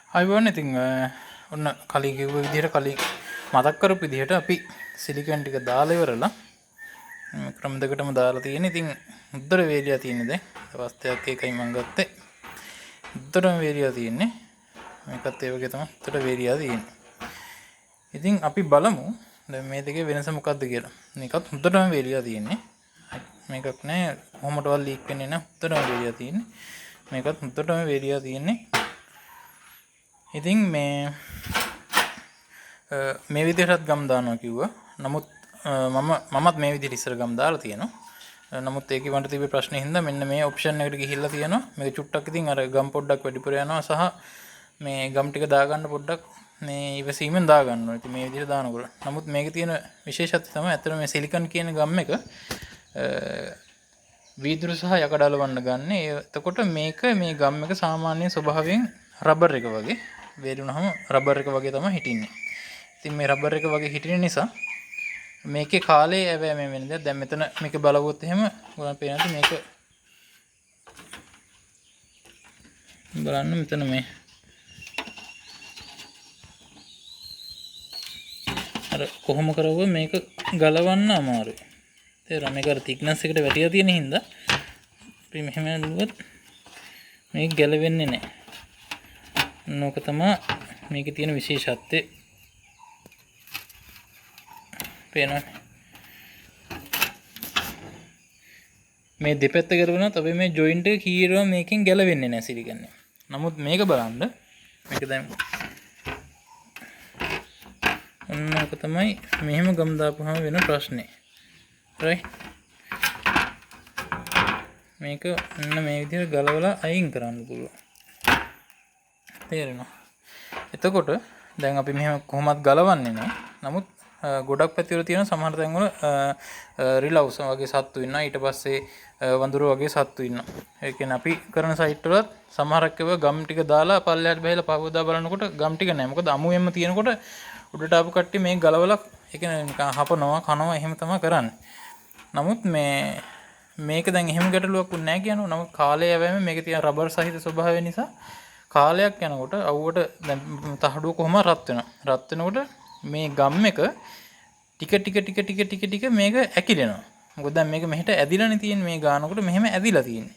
අයිබෝන් ඉතින් ඔන්න කලින් කිව්ව විදිහට කලින් මතක් කරපු විදිහට අපි සිලිකන් ටික දාලා ඉවරලා ක්‍රම දෙකටම දාලා තියෙන. ඉතින් උද්දර වේලියා තියෙන්නේ දැන්. අවස්ථයක් එකයි මම ගත්තේ. උද්දරම වේලියා තියෙන්නේ. මේකත් ඒ වගේ තමයි උද්දර වේලියා තියෙන්නේ. ඉතින් අපි බලමු දැන් මේ දෙකේ වෙනස මොකක්ද කියලා. මේකත් උද්දරම වේලියා තියෙන්නේ. මේකක් නෑ කොහොමදවත් ලීක් වෙන්නේ නැහැ. උද්දරම වේලියා තියෙන්නේ. මේකත් උද්දරම වේලියා තියෙන්නේ. ඉතින් මේ විදිහටත් ගම් දානවා කිව්වා. නමුත් මමත් මේ විදිහට ඉස්සර ගම් දාලා තියෙනවා. නමුත් ඒකේ වන්ට තිබ්බ ප්‍රශ්නේ හින්දා මෙන්න මේ ඔප්ෂන් එකට ගිහිල්ලා තියෙනවා. මේක චුට්ටක් ඉතින් අර ගම් පොඩ්ඩක් වැඩිපුර යනවා සහ මේ ගම් ටික දාගන්න පොඩ්ඩක් මේ ඉවසීමෙන් දාගන්න ඕනේ. ඉතින් මේ විදිහට දානකොට. නමුත් මේකේ තියෙන විශේෂත්වය තමයි අතන මේ සිලිකන් කියන ගම් එක වීදුරු සහ යකඩ අලවන්න ගන්න. එතකොට මේක මේ ගම් එක සාමාන්‍ය ස්වභාවයෙන් රබර් එක වගේ වේලුනහම රබර් එක වගේ තමයි හිටින්නේ. ඉතින් මේ රබර් එක වගේ හිටින නිසා මේකේ කාලේ ඇවෑම වෙන දේ. දැන් මෙතන මේක බලවුවොත් එහෙම ඔයාලට පේනවා මේක බලන්න මෙතන මේ අර කොහොම කරවුව මේක ගලවන්න අමාරුයි. තේරුණා? මේක අර thickness එකට වැටිලා තියෙන හින්දා අපි මෙහෙම දුවත් මේක ගැලවෙන්නේ නැහැ. නෝක තමයි මේකේ තියෙන විශේෂත්වය. පේනවා මේ දෙපැත්ත කරවනත් අපි මේ ජොයින්ට් එක කීරව මේකෙන් ගැලවෙන්නේ නැහැ සිලිකන් එක. නමුත් මේක බලන්න මේක දැන් ඔන්නක තමයි මෙහෙම ගම් දාපුවාම වෙන ප්‍රශ්නේ. right මේක ඔන්න මේ විදිහට ගලවලා අයින් කරන්න පුළුවන්. තේරෙනවා? එතකොට දැන් අපි මෙහෙම කොහොමත් ගලවන්නේ නැහැ. නමුත් ගොඩක් පැතිවල තියෙන සමහර තැන්වල රිලව්ස් වගේ සත්තු ඉන්නවා. ඊට පස්සේ වඳුරු වගේ සත්තු ඉන්නවා. ඒ කියන්නේ අපි කරන සයිට් වලත් සමහරක් ඒවා ගම් ටික දාලා පල්ලෙහාට බහලා පහවදා බලනකොට ගම් ටික නැහැ. මොකද අමුයෙන්ම තියෙනකොට උඩට ආපු කට්ටිය මේක ගලවලා ඒ කියන්නේ නිකන් හපනවා කනවා එහෙම තමයි කරන්නේ. නමුත් මේක දැන් එහෙම ගැටලුවක් උන්නේ නැහැ කියනවා. නමුත් කාලය යෑමෙන් මේකේ තියෙන රබර් සහිත ස්වභාවය නිසා කාලයක් යනකොට අවුවට දැන් තහඩුව කොහොම රත් වෙනවා. රත් වෙනකොට මේ ගම් එක ටික මේක ඇකිලෙනවා. මොකද දැන් මේක මෙහෙට ඇදිලානේ තියෙන්නේ. මේ ගානකොට මෙහෙම ඇදිලා තියෙන්නේ.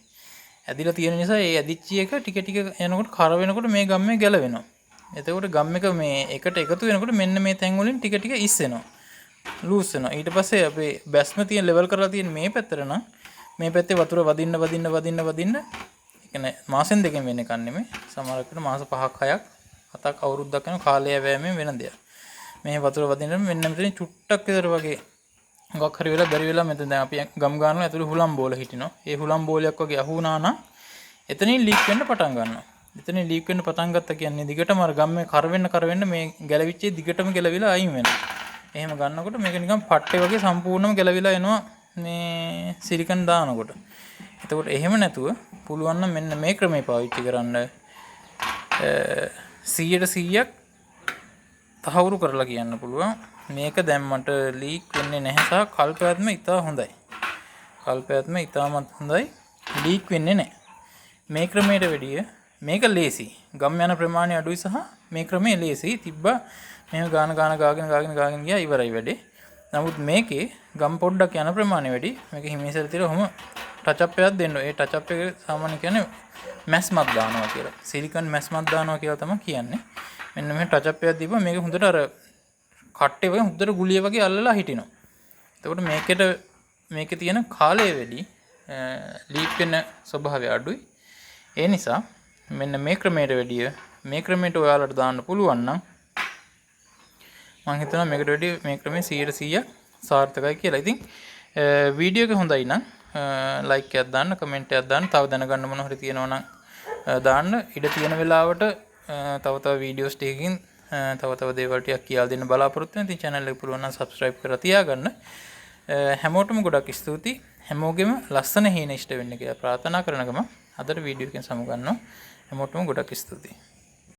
ඇදිලා තියෙන නිසා ඒ ඇදිච්ච එක ටික යනකොට කර වෙනකොට මේ ගම්මේ ගැලවෙනවා. එතකොට ගම් එක මේ එකට එකතු වෙනකොට මෙන්න මේ තැන් වලින් ටික ඉස්සෙනවා. ලූස් වෙනවා. ඊට පස්සේ අපේ බැස්ම තියෙන ලෙවල් කරලා තියෙන මේ පැත්තට නම් මේ පැත්තේ වතුර වදින්න කියන්නේ මාසෙන් දෙකෙන් වෙන එකක් නෙමෙයි. සමහරකට මාස 5ක් 6ක් 7ක් අවුරුද්දක් යන කාලය යෑමෙන් වෙන දෙයක්. මේ වතුර වදින්න මෙන්න මෙතන චුට්ටක් විතර වගේ මොකක් හරි වෙලා බැරි වෙලා මෙතන දැන් අපි ගම් ගන්නවා ඇතුළේ හුලම් බෝල හිටිනවා. ඒ හුලම් බෝලයක් වගේ අහු වුණා නම් එතනින් ලීක් වෙන්න පටන් ගන්නවා. එතනින් ලීක් වෙන්න පටන් ගත්තා කියන්නේ දිගටම අර ගම්මේ කර වෙන්න මේ ගැලවිච්චේ දිගටම ගැලවිලා අයින් වෙනවා. එහෙම ගන්නකොට මේක නිකන් පට්ටේ වගේ සම්පූර්ණයෙන්ම ගැලවිලා එනවා මේ සිලිකන් දානකොට. එතකොට එහෙම නැතුව පුළුවන් නම් මෙන්න මේ ක්‍රමය පාවිච්චි කරන්න 100% තහවුරු කරලා කියන්න පුළුවන්. මේක දැම්මට ලීක් වෙන්නේ නැහැ සහ කල්පයත්ම ඉතා හොඳයි. කල්පයත්ම ඉතාමත් හොඳයි. ලීක් වෙන්නේ නැහැ. මේ ක්‍රමයට වැඩිය මේක ලේසි. ගම් යන ප්‍රමාණය අඩුයි සහ මේ ක්‍රමය ලේසි. තිබ්බා මෙහෙම ගාගෙන ගියා ඉවරයි වැඩේ. නමුත් මේකේ ගම් පොඩ්ඩක් යන ප්‍රමාණය වැඩි. මේක හිමීසල තියලා ඔහොම ටච් අප් එකක් දෙන්න. ඒ ටච් අප් එක සාමාන්‍ය කියන්නේ මැස්මක් දානවා කියලා. සිලිකන් මැස්මක් දානවා කියලා තමයි කියන්නේ. මෙන්න මේ ටච් අප් එකක් දීපුවා මේක හොඳට අර කට්ටේ වගේ හොඳට ගුලිය වගේ අල්ලලා හිටිනවා. එතකොට මේකේ තියෙන කාලය වැඩි. ලීක් වෙන ස්වභාවය අඩුයි. ඒ නිසා මෙන්න මේ ක්‍රමයට වැඩිය මේ ක්‍රමයට ඔයාලට දාන්න පුළුවන් නම් මම හිතනවා මේකට වැඩිය මේ ක්‍රමය 100% සාර්ථකයි කියලා. ඉතින් වීඩියෝ එක හොඳයි නම් ලයික් එකක් දාන්න, කමෙන්ට් එකක් දාන්න, තව දැනගන්න මොන හරි තියෙනවා නම් දාන්න. ඉඩ තියෙන වෙලාවට තව වීඩියෝස් ටිකකින් තව දේවල් ටිකක් කියලා දෙන්න බලාපොරොත්තු වෙනවා. ඉතින් channel එක පුළුවන් නම් subscribe කරලා තියාගන්න. හැමෝටම ගොඩක් ස්තුතියි. හැමෝගෙම ලස්සන හේන ඉෂ්ට වෙන්න කියලා ප්‍රාර්ථනා කරන ගම අදට වීඩියෝ එකෙන් සමුගන්නවා. හැමෝටම ගොඩක් ස්තුතියි.